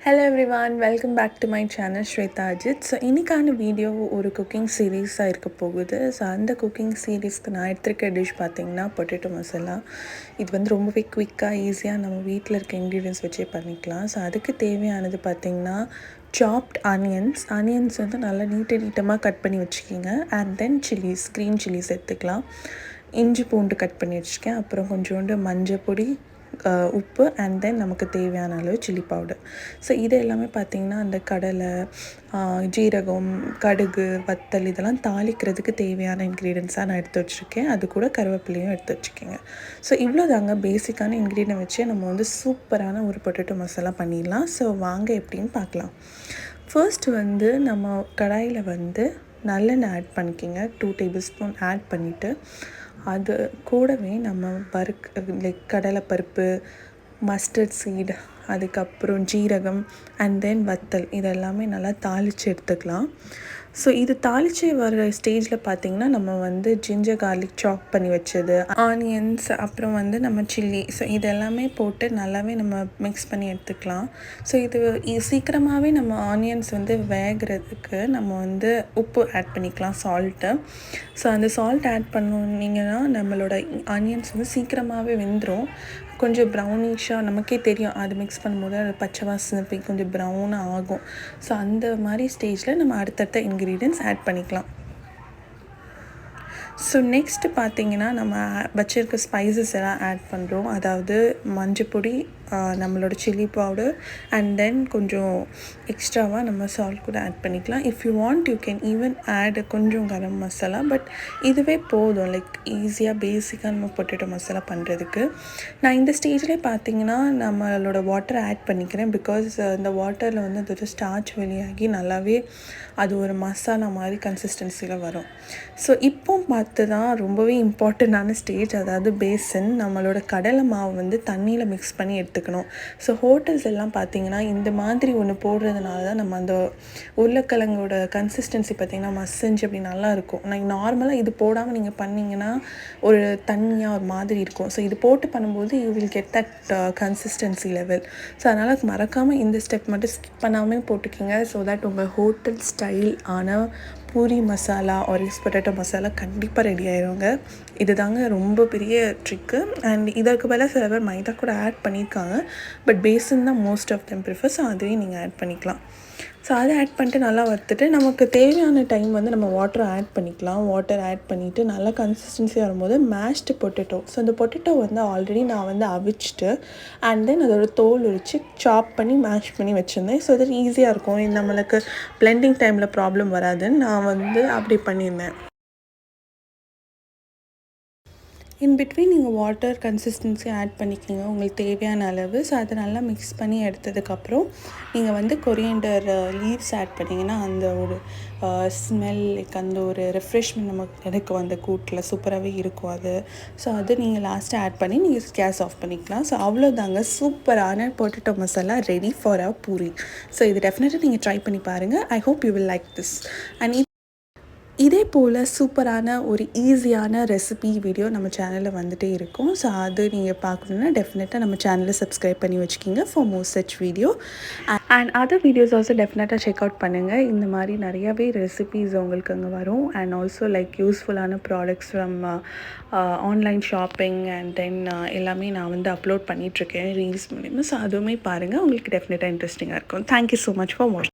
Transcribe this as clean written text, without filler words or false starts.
Hello everyone, welcome back to my channel Shweta Ajit. So இன்றைக்கான video ஒரு cooking சீரீஸாக இருக்க போகுது. ஸோ அந்த குக்கிங் சீரீஸ்க்கு நான் எடுத்துருக்க டிஷ் பார்த்திங்கன்னா பொட்டேட்டோ மசாலா. இது வந்து ரொம்பவே குயிக்காக ஈஸியாக நம்ம வீட்டில் இருக்க இன்க்ரீடியன்ஸ் வச்சே பண்ணிக்கலாம். ஸோ அதுக்கு தேவையானது பார்த்திங்கன்னா சாப்ட் ஆனியன்ஸ் வந்து நல்லா நீட்டமாக கட் பண்ணி வச்சுக்கிங்க. அண்ட் தென் க்ரீன் சில்லிஸ் எடுத்துக்கலாம். இஞ்சி பூண்டு கட் பண்ணி வச்சுருக்கேன். அப்புறம் கொஞ்சோண்டு மஞ்சள் பொடி, உப்பு அண்ட் தென் நமக்கு தேவையான அளவு சில்லி பவுடர். ஸோ இது எல்லாமே பார்த்திங்கன்னா அந்த கடலை, ஜீரகம், கடுகு, வத்தல் இதெல்லாம் தாளிக்கிறதுக்கு தேவையான இன்க்ரீடியன்ஸாக நான் எடுத்து வச்சுருக்கேன். அது கூட கருவேப்பிலையும் எடுத்து வச்சுக்கோங்க. ஸோ இவ்வளோ தாங்க பேசிக்கான இன்க்ரீடியன்ட் வச்சு நம்ம வந்து சூப்பரான ஒரு பொட்டேட்டோ மசாலா பண்ணிடலாம். ஸோ வாங்க எப்படின்னு பார்க்கலாம். ஃபர்ஸ்ட் வந்து நம்ம கடாயில் வந்து நல்லெண்ணெய் ஆட் பண்ணிக்கிங்க. 2 டேபிள் ஸ்பூன் ஆட் பண்ணிவிட்டு அது கூடவே நம்ம கடலைப்பருப்பு, மஸ்டர்ட் சீட், அதுக்கப்புறம் ஜீரகம் அண்ட் தென் வத்தல் இதெல்லாமே நல்லா தாளித்து எடுத்துக்கலாம். ஸோ இது தாளித்து வர ஸ்டேஜில் பார்த்திங்கன்னா நம்ம வந்து ஜிஞ்சர் கார்லிக் சாப் பண்ணி வச்சது, ஆனியன்ஸ், அப்புறம் வந்து நம்ம சில்லி, ஸோ இது எல்லாமே போட்டு நல்லாவே நம்ம மிக்ஸ் பண்ணி எடுத்துக்கலாம். ஸோ இது சீக்கிரமாகவே நம்ம ஆனியன்ஸ் வந்து வேகிறதுக்கு நம்ம வந்து உப்பு ஆட் பண்ணிக்கலாம், சால்ட்டு. ஸோ அந்த சால்ட் ஆட் பண்ணிங்கன்னா நம்மளோட ஆனியன்ஸ் வந்து சீக்கிரமாகவே வெந்துடும். கொஞ்சம் ப்ரௌனிஷாக நமக்கே தெரியும், அது மிக்ஸ் பண்ணும்போது அது பச்சை வாசனை போய் கொஞ்சம் ப்ரௌனாக ஆகும். ஸோ அந்த மாதிரி ஸ்டேஜில் நம்ம அடுத்தடுத்த இன்க்ரீடியன்ட்ஸ் ஆட் பண்ணிக்கலாம். ஸோ நெக்ஸ்ட்டு பார்த்திங்கன்னா நம்ம வச்சுருக்க ஸ்பைசஸ் எல்லாம் ஆட் பண்ணுறோம். அதாவது மஞ்சப்பொடி, நம்மளோட சில்லி பவுடர் அண்ட் தென் கொஞ்சம் எக்ஸ்ட்ராவாக நம்ம சால்ட் கூட ஆட் பண்ணிக்கலாம். If you want you can even add கொஞ்சம் கரம் மசாலா. பட் இதுவே போதும், ஈஸியாக பேசிக்காக நம்ம பொட்டேட்டோ மசாலா பண்ணுறதுக்கு. நான் இந்த ஸ்டேஜ்லேயே பார்த்திங்கன்னா நம்மளோட வாட்டரை ஆட் பண்ணிக்கிறேன். பிகாஸ் இந்த வாட்டரில் வந்து அதோட ஸ்டார்ச் வெளியாகி நல்லாவே அது ஒரு மசாலா மாதிரி கன்சிஸ்டன்சியில் வரும். ஸோ இப்போ பார்த்து தான் ரொம்பவே இம்பார்ட்டண்ட்டான ஸ்டேஜ், அதாவது பேசன். நம்மளோட கடலை மாவு வந்து தண்ணியில் மிக்ஸ் பண்ணி எடுத்துக்கணும். ஸோ ஹோட்டல்ஸ் எல்லாம் பார்த்திங்கன்னா இந்த மாதிரி ஒன்று போடுறதுனால தான் நம்ம அந்த உருளைக்கிழங்கோட கன்சிஸ்டன்சி பார்த்திங்கன்னா மசிஞ்சு அப்படி நல்லாயிருக்கும். நார்மலாக இது போடாமல் நீங்கள் பண்ணிங்கன்னா ஒரு தண்ணியாக ஒரு மாதிரி இருக்கும். ஸோ இது போட்டு பண்ணும்போது you will get that consistency level. So அதனால் மறக்காமல் இந்த ஸ்டெப் மட்டும் ஸ்கிப் பண்ணாமல் போட்டுக்கோங்க. ஸோ தட் உங்கள் ஹோட்டல் ஸ்டைல் ஆன பூரி மசாலா ஒரு பொட்டேட்டோ மசாலா கண்டிப்பாக ரெடி ஆயிடுங்க. இது தாங்க ரொம்ப பெரிய ட்ரிக்கு. அண்ட் இதற்கு பதிலாக சில பேர் மைதா கூட ஆட் பண்ணியிருக்காங்க. பட் பேசன் தான் most of them prefer. So அதுவே நீங்கள் ஆட் பண்ணிக்கலாம். ஸோ அதை ஆட் பண்ணிட்டு நல்லா வறுத்துட்டு நமக்கு தேவையான டைம் வந்து நம்ம வாட்டரை ஆட் பண்ணிக்கலாம். வாட்டர் ஆட் பண்ணிவிட்டு நல்லா கன்சிஸ்டன்சி வரும்போது மேஷ்டு பொட்டேட்டோ. ஸோ அந்த பொட்டேட்டோ வந்து ஆல்ரெடி நான் வந்து அவிச்சிட்டு அண்ட் தென் அதோட தோல் உரித்து சாப் பண்ணி மேஷ் பண்ணி வச்சுருந்தேன். ஸோ அது ஈஸியாக இருக்கும், நம்மளுக்கு பிளெண்டிங் டைமில் ப்ராப்ளம் வராதுன்னு நான் வந்து அப்படி பண்ணியிருந்தேன். இன் பிட்வீன் நீங்கள் வாட்டர் கன்சிஸ்டன்சி ஆட் பண்ணிக்கோங்க உங்களுக்கு தேவையான அளவு. ஸோ அதை நல்லா மிக்ஸ் பண்ணி எடுத்ததுக்கப்புறம் நீங்கள் வந்து கொரியண்டர் லீவ்ஸ் ஆட் பண்ணிங்கன்னா அந்த ஒரு ஸ்மெல், அந்த ஒரு ரெஃப்ரெஷ்மெண்ட் நமக்கு கிடைக்கும் அந்த கூட்டில், சூப்பராகவே இருக்கும் அது. ஸோ அது நீங்கள் லாஸ்ட்டாக ஆட் பண்ணி நீங்கள் கேஸ் ஆஃப் பண்ணிக்கலாம். ஸோ அவ்வளோதாங்க, சூப்பரான potato masala ready for a puri. So இது டெஃபினெட்லி நீங்கள் ட்ரை பண்ணி பாருங்கள். I hope you will like this. And இதே போல் சூப்பரான ஒரு ஈஸியான ரெசிபி வீடியோ நம்ம சேனலில் வந்துகிட்டே இருக்கும். ஸோ அது நீங்கள் பார்க்கணுன்னா டெஃபினட்டாக நம்ம சேனலை சப்ஸ்கிரைப் பண்ணி வச்சுக்கிங்க for more such video. And other videos also டெஃபினட்டாக செக் அவுட் பண்ணுங்கள். இந்த மாதிரி நிறையாவே ரெசிபீஸ் உங்களுக்கு அங்கே வரும். அண்ட் ஆல்சோ யூஸ்ஃபுல்லான products from online shopping and then எல்லாமே நான் வந்து அப்லோட் பண்ணிகிட்ருக்கேன் ரீல்ஸ் மூலிமா. ஸோ அதுவுமே பாருங்கள், உங்களுக்கு டெஃபினட்டாக இன்ட்ரெஸ்டிங்காக இருக்கும். தேங்க்யூ ஸோ மச் ஃபார் வாட்சிங்.